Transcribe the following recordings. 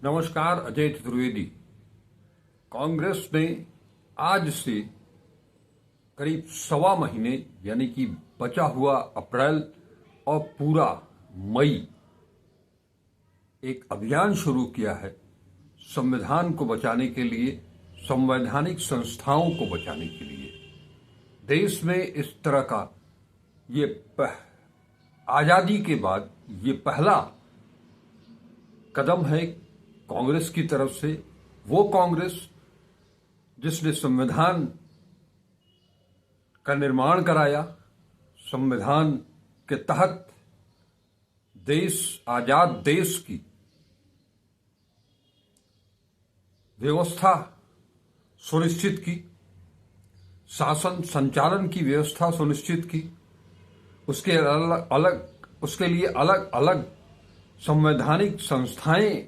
नमस्कार। अजय चतुर्वेदी। कांग्रेस ने आज से करीब सवा महीने यानी कि बचा हुआ अप्रैल और पूरा मई एक अभियान शुरू किया है संविधान को बचाने के लिए, संवैधानिक संस्थाओं को बचाने के लिए। देश में इस तरह का ये आजादी के बाद ये पहला कदम है कांग्रेस की तरफ से। वो कांग्रेस जिसने संविधान का निर्माण कराया, संविधान के तहत आजाद देश की व्यवस्था सुनिश्चित की, शासन संचालन की व्यवस्था सुनिश्चित की, उसके लिए अलग अलग संवैधानिक संस्थाएं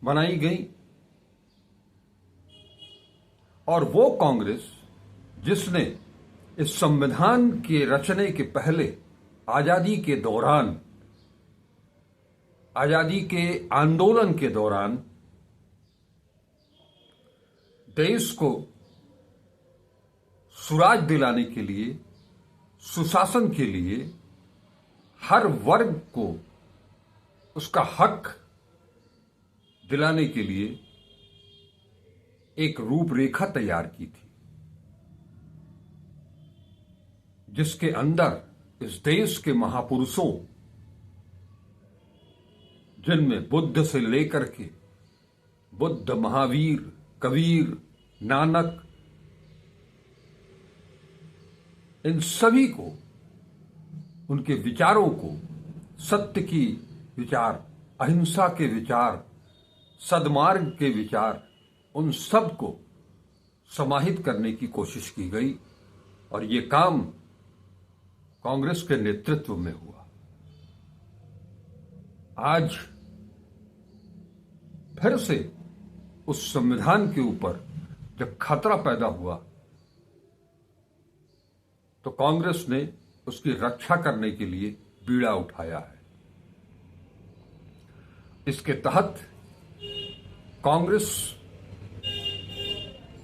बनाई गई। और वो कांग्रेस जिसने इस संविधान के रचने के पहले आजादी के दौरान, आजादी के आंदोलन के दौरान देश को सुराज दिलाने के लिए, सुशासन के लिए, हर वर्ग को उसका हक दिलाने के लिए एक रूपरेखा तैयार की थी, जिसके अंदर इस देश के महापुरुषों, जिनमें बुद्ध से लेकर के बुद्ध, महावीर, कबीर, नानक, इन सभी को, उनके विचारों को, सत्य की विचार, अहिंसा के विचार, सद्मार्ग के विचार, उन सब को समाहित करने की कोशिश की गई। और ये काम कांग्रेस के नेतृत्व में हुआ। आज फिर से उस संविधान के ऊपर जब खतरा पैदा हुआ तो कांग्रेस ने उसकी रक्षा करने के लिए बीड़ा उठाया है। इसके तहत कांग्रेस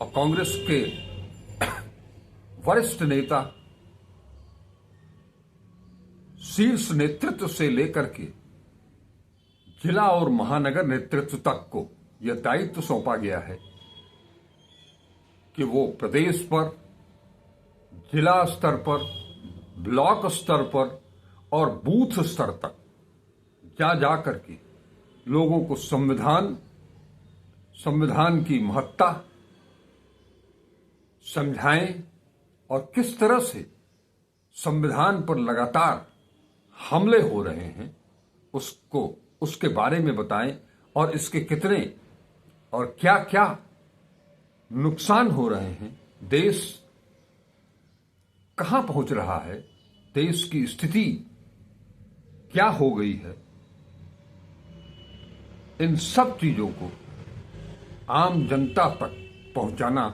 और कांग्रेस के वरिष्ठ नेता, शीर्ष नेतृत्व से लेकर के जिला और महानगर नेतृत्व तक को यह दायित्व सौंपा गया है कि वो प्रदेश पर, जिला स्तर पर, ब्लॉक स्तर पर और बूथ स्तर तक जा करके लोगों को संविधान की महत्ता समझाएं और किस तरह से संविधान पर लगातार हमले हो रहे हैं उसके बारे में बताएं और इसके कितने और क्या क्या नुकसान हो रहे हैं, देश कहां पहुंच रहा है, देश की स्थिति क्या हो गई है। इन सब चीजों को आम जनता तक पहुंचाना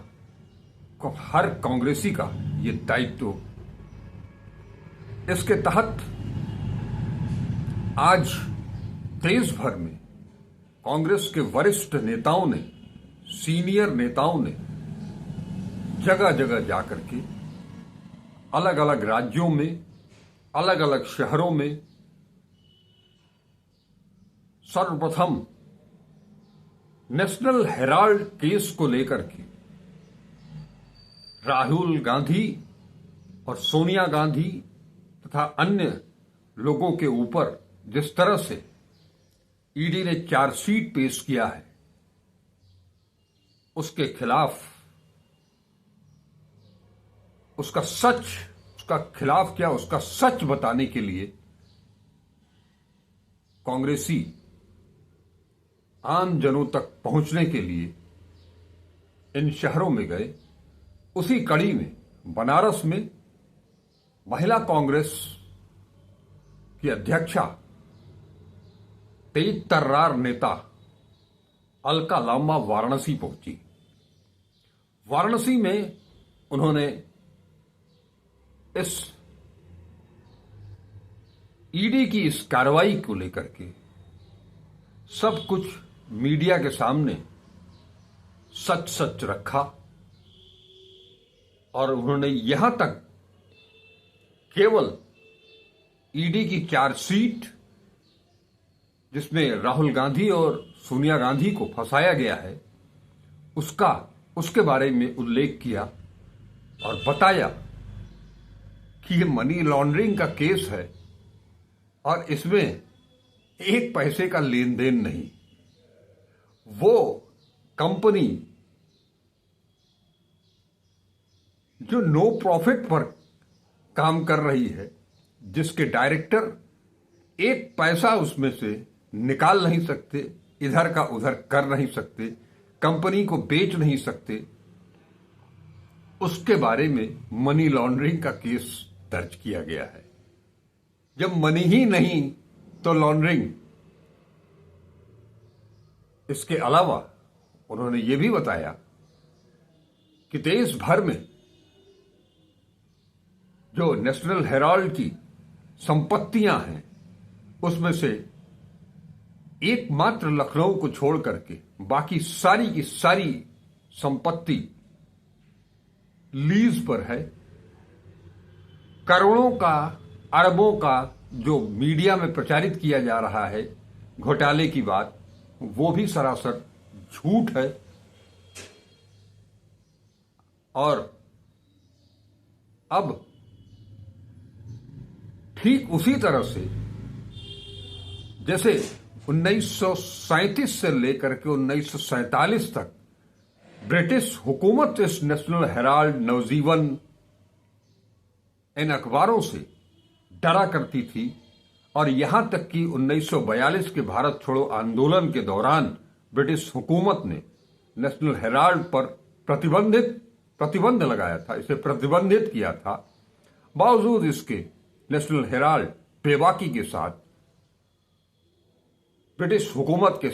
को हर कांग्रेसी का ये दायित्व। इसके तहत आज देश भर में कांग्रेस के वरिष्ठ नेताओं ने, सीनियर नेताओं ने जगह जगह जाकर के अलग अलग राज्यों में, अलग अलग शहरों में सर्वप्रथम नेशनल हेराल्ड केस को लेकर के राहुल गांधी और सोनिया गांधी तथा अन्य लोगों के ऊपर जिस तरह से ईडी ने चार्जशीट पेश किया है, उसके खिलाफ, उसका खिलाफ क्या, उसका सच बताने के लिए कांग्रेसी आम जनों तक पहुंचने के लिए इन शहरों में गए। उसी कड़ी में बनारस में महिला कांग्रेस की अध्यक्षा, तेज तर्रार नेता अलका लांबा वाराणसी पहुंची। वाराणसी में उन्होंने इस ईडी की इस कार्रवाई को लेकर के सब कुछ मीडिया के सामने सच सच रखा और उन्होंने यहां तक केवल ईडी की चार्जशीट जिसमें राहुल गांधी और सोनिया गांधी को फंसाया गया है उसके बारे में उल्लेख किया और बताया कि ये मनी लॉन्ड्रिंग का केस है और इसमें एक पैसे का लेन देन नहीं। वो कंपनी जो नो प्रॉफिट पर काम कर रही है, जिसके डायरेक्टर एक पैसा उसमें से निकाल नहीं सकते, इधर का उधर कर नहीं सकते, कंपनी को बेच नहीं सकते, उसके बारे में मनी लॉन्ड्रिंग का केस दर्ज किया गया है। जब मनी ही नहीं तो लॉन्ड्रिंग। इसके अलावा उन्होंने ये भी बताया कि देश भर में जो नेशनल हेराल्ड की संपत्तियां हैं उसमें से एकमात्र लखनऊ को छोड़ करके बाकी सारी की सारी संपत्ति लीज पर है। करोड़ों का, अरबों का जो मीडिया में प्रचारित किया जा रहा है घोटाले की बात, वो भी सरासर झूठ है। और अब ठीक उसी तरह से जैसे 1937 से लेकर के 1947 तक ब्रिटिश हुकूमत इस नेशनल हेराल्ड, नवजीवन, इन अखबारों से डरा करती थी और यहां तक कि 1942 के भारत छोड़ो आंदोलन के दौरान ब्रिटिश हुकूमत ने नेशनल हेराल्ड पर प्रतिबंध लगाया था, इसे प्रतिबंधित किया था। बावजूद इसके नेशनल हेराल्ड बेबाकी के साथ ब्रिटिश हुकूमत के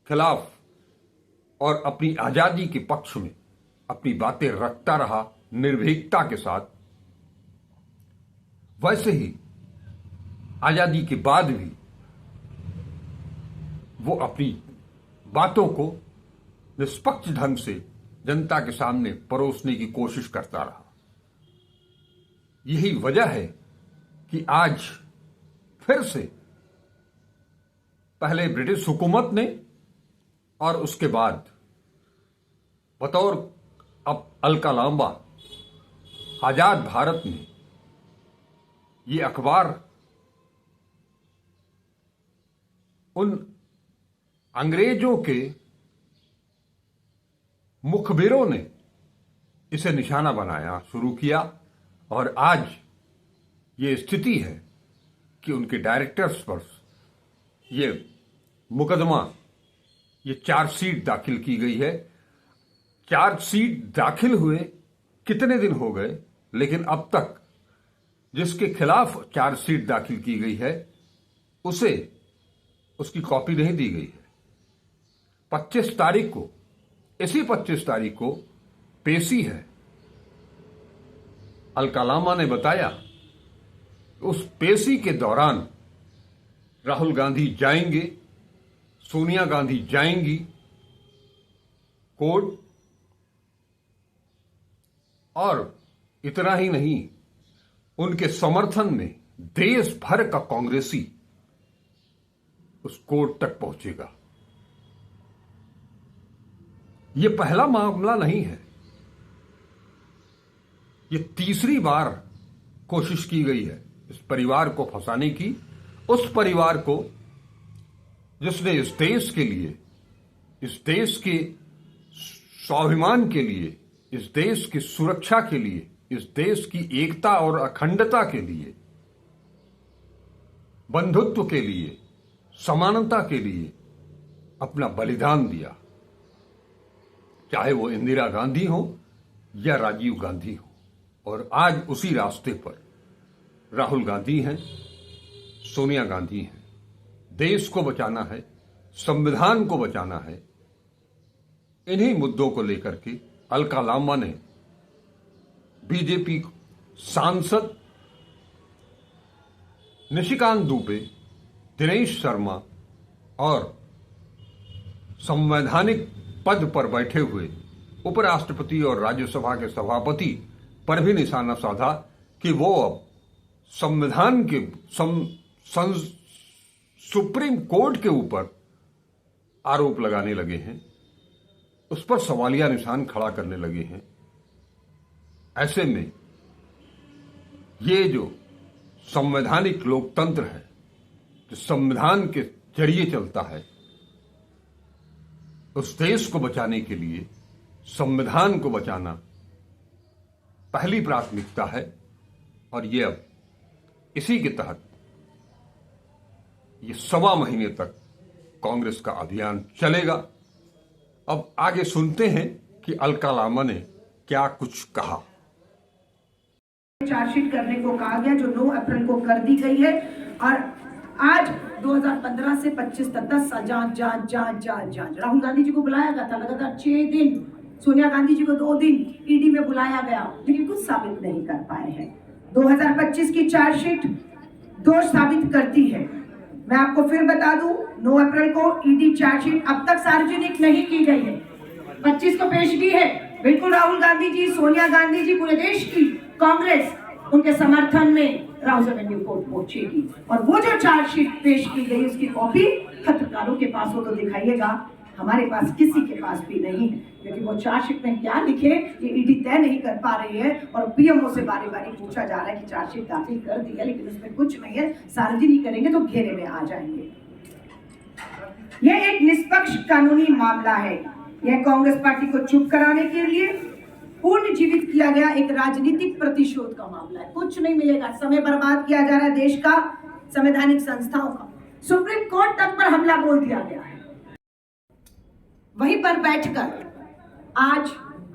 खिलाफ और अपनी आजादी के पक्ष में अपनी बातें रखता रहा निर्भीकता के साथ। वैसे ही आजादी के बाद भी वो अपनी बातों को निष्पक्ष ढंग से जनता के सामने परोसने की कोशिश करता रहा। यही वजह है कि आज फिर से पहले ब्रिटिश हुकूमत ने और उसके बाद बतौर अब अलका लांबा आजाद भारत में ये अखबार उन अंग्रेजों के मुखबिरों ने इसे निशाना बनाया शुरू किया और आज ये स्थिति है कि उनके डायरेक्टर्स पर ये मुकदमा, ये चार्जशीट दाखिल की गई है। चार्जशीट दाखिल हुए कितने दिन हो गए, लेकिन अब तक जिसके खिलाफ चार्जशीट दाखिल की गई है उसे उसकी कॉपी नहीं दी गई है। 25 तारीख को, इसी 25 तारीख को पेशी है। अलका लांबा ने बताया उस पेशी के दौरान राहुल गांधी जाएंगे, सोनिया गांधी जाएंगी कोर्ट, और इतना ही नहीं, उनके समर्थन में देश भर का कांग्रेसी उस कोर्ट तक पहुंचेगा। यह पहला मामला नहीं है, यह तीसरी बार कोशिश की गई है इस परिवार को फंसाने की। उस परिवार को जिसने इस देश के लिए, इस देश के स्वाभिमान के लिए, इस देश की सुरक्षा के लिए, इस देश की एकता और अखंडता के लिए, बंधुत्व के लिए, समानता के लिए अपना बलिदान दिया, चाहे वो इंदिरा गांधी हो या राजीव गांधी हो। और आज उसी रास्ते पर राहुल गांधी हैं, सोनिया गांधी हैं। देश को बचाना है, संविधान को बचाना है। इन्हीं मुद्दों को लेकर के अलका लांबा ने बीजेपी सांसद निशिकांत दुबे, दिनेश शर्मा और संवैधानिक पद पर बैठे हुए उपराष्ट्रपति और राज्यसभा के सभापति पर भी निशाना साधा कि वो अब संविधान के सुप्रीम कोर्ट के ऊपर आरोप लगाने लगे हैं, उस पर सवालिया निशान खड़ा करने लगे हैं। ऐसे में ये जो संवैधानिक लोकतंत्र है, जो संविधान के जरिए चलता है, उस देश को बचाने के लिए संविधान को बचाना पहली प्राथमिकता है। और ये अब इसी के तहत ये 1.25 महीने तक कांग्रेस का अभियान चलेगा। अब आगे सुनते हैं कि अलका लांबा ने क्या कुछ कहा। चार्जशीट करने को कहा गया जो 9 अप्रैल को कर दी गई है और आज 2015 से 25 तक 10 साल जांच। राहुल गांधी जी को बुलाया गया था लगातार 6 दिन, सोनिया गांधी जी को 2 दिन ईडी में बुलाया गया, लेकिन कुछ साबित नहीं कर पाए हैं। 2025 की चार्जशीट दोष साबित करती है। मैं आपको फिर बता दूं, 9 अप्रैल को ईडी चार्जशीट अब तक सार्वजनिक नहीं की गई है, 25 को पेश की है। बिल्कुल राहुल गांधी जी, सोनिया गांधी जी, पूरे देश की कांग्रेस उनके समर्थन में राउज एवेन्यू कोर्ट पहुंचेगी और वो जो चार्जशीट पेश की गई उसकी कॉपी पत्रकारों के पास हो तो दिखाइएगा, हमारे पास किसी के पास भी नहीं है। क्योंकि वो चार्जशीट में क्या लिखे ये ईडी तय नहीं कर पा रही है और पीएमओ से बारी बारी पूछा जा रहा है कि चार्जशीट दाखिल कर दी है, लेकिन उसमें कुछ नहीं है, सार्वजनिक करेंगे तो घेरे में आ जाएंगे। यह एक निष्पक्ष कानूनी मामला है। यह कांग्रेस पार्टी को चुप कराने के लिए पूर्ण जीवित किया गया एक राजनीतिक प्रतिशोध का मामला है। कुछ नहीं मिलेगा, समय बर्बाद किया जा रहा है देश का, संवैधानिक संस्थाओं का। सुप्रीम कोर्ट तक पर हमला बोल दिया गया है। वहीं पर बैठकर आज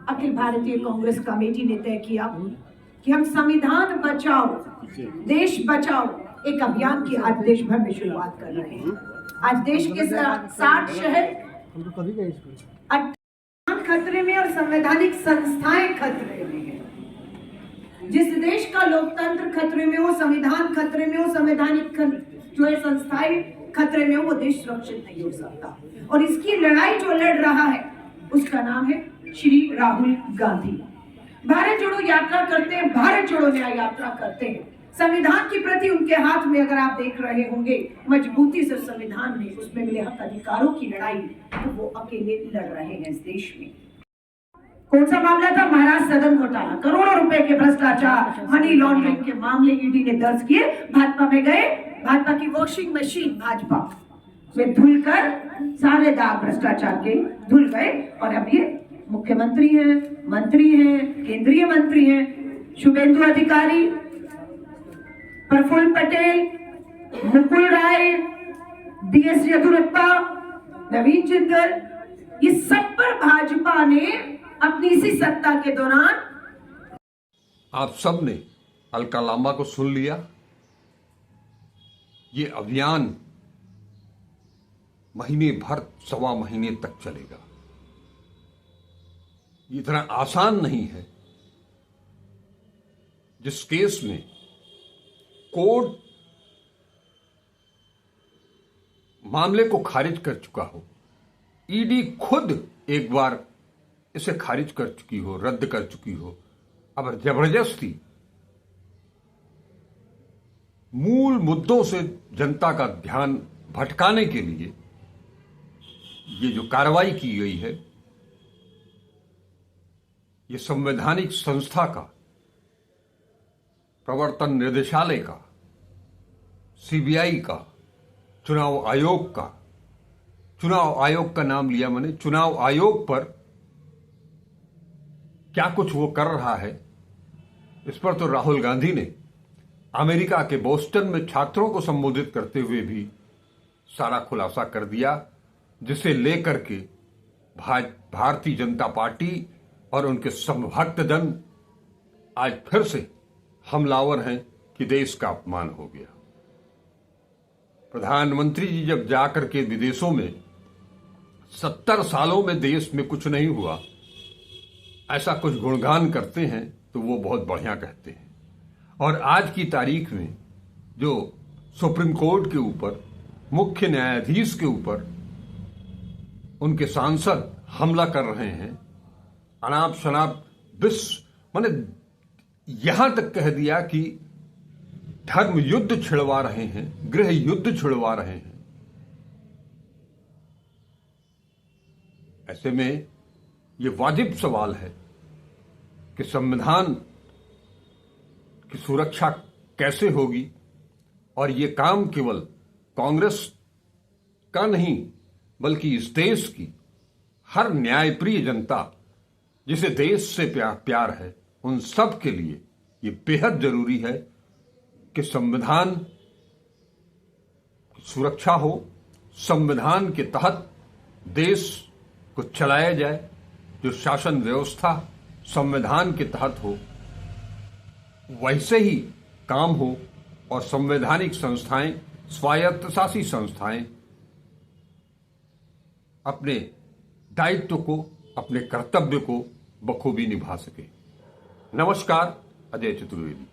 अखिल भारतीय कांग्रेस कमेटी ने तय किया कि हम संविधान बचाओ देश बचाओ एक अभियान की आज देश भर में शुरुआत कर रहे हैं। आज देश के 60 शहर खतरे में और संवैधानिक संस्थाएं खतरे में है। जिस देश का लोकतंत्र खतरे में हो, संविधान खतरे में हो, संवैधानिक जो है संस्थाएं खतरे में हो, वो देश सुरक्षित नहीं हो सकता। और इसकी लड़ाई जो लड़ रहा है उसका नाम है श्री राहुल गांधी। भारत जोड़ो यात्रा करते हैं, भारत जोड़ो न्याय यात्रा करते हैं। संविधान की प्रति उनके हाथ में अगर आप देख रहे होंगे मजबूती से संविधान में उसमें मिले हक अधिकारों की लड़ाई, तो वो अकेले लड़ रहे हैं इस देश में। कौन सा मामला था? महाराष्ट्र सदन घोटाला, करोड़ों रुपए के भ्रष्टाचार, मनी लॉन्ड्रिंग के मामले ईडी ने दर्ज किए। भाजपा में गए, भाजपा की वॉशिंग मशीन भाजपा में धुल कर सारे दाग भ्रष्टाचार के धुल गए और अब ये मुख्यमंत्री हैं, मंत्री हैं, केंद्रीय मंत्री हैं। शुभेंदु अधिकारी, प्रफुल्ल पटेल, मुकुल राय, DS येदियुरप्पा, नवीन जिंदल, ये सब पर भाजपा ने अपनी इसी सत्ता के दौरान। आप सब ने अलका लांबा को सुन लिया। ये अभियान महीने भर, 1.25 महीने तक चलेगा। ये इतना आसान नहीं है। जिस केस में कोर्ट मामले को खारिज कर चुका हो, ईडी खुद एक बार इसे खारिज कर चुकी हो, रद्द कर चुकी हो, अब जबरदस्ती मूल मुद्दों से जनता का ध्यान भटकाने के लिए ये जो कार्रवाई की गई है, ये संवैधानिक संस्था का, प्रवर्तन निदेशालय का, CBI का, चुनाव आयोग का नाम लिया मैंने, चुनाव आयोग पर क्या कुछ वो कर रहा है, इस पर तो राहुल गांधी ने अमेरिका के बोस्टन में छात्रों को संबोधित करते हुए भी सारा खुलासा कर दिया, जिसे लेकर के भारतीय जनता पार्टी और उनके समभक्तजन आज फिर से हमलावर हैं कि देश का अपमान हो गया। प्रधानमंत्री जी जब जाकर के विदेशों में 70 सालों में देश में कुछ नहीं हुआ ऐसा कुछ गुणगान करते हैं तो वो बहुत बढ़िया कहते हैं। और आज की तारीख में जो सुप्रीम कोर्ट के ऊपर, मुख्य न्यायाधीश के ऊपर उनके सांसद हमला कर रहे हैं, अनाप शनाप मैंने यहां तक कह दिया कि धर्म युद्ध छिड़वा रहे हैं, गृह युद्ध छिड़वा रहे हैं। ऐसे में यह वाजिब सवाल है कि संविधान की सुरक्षा कैसे होगी, और यह काम केवल कांग्रेस का नहीं बल्कि इस देश की हर न्यायप्रिय जनता जिसे देश से प्यार है, उन सब के लिए ये बेहद जरूरी है कि संविधान की सुरक्षा हो, संविधान के तहत देश को चलाया जाए, जो शासन व्यवस्था संविधान के तहत हो वैसे ही काम हो, और संवैधानिक संस्थाएं, स्वायत्तशासी संस्थाएं अपने दायित्व को, अपने कर्तव्य को बखूबी निभा सके। नमस्कार, अजय चतुर्वेदी।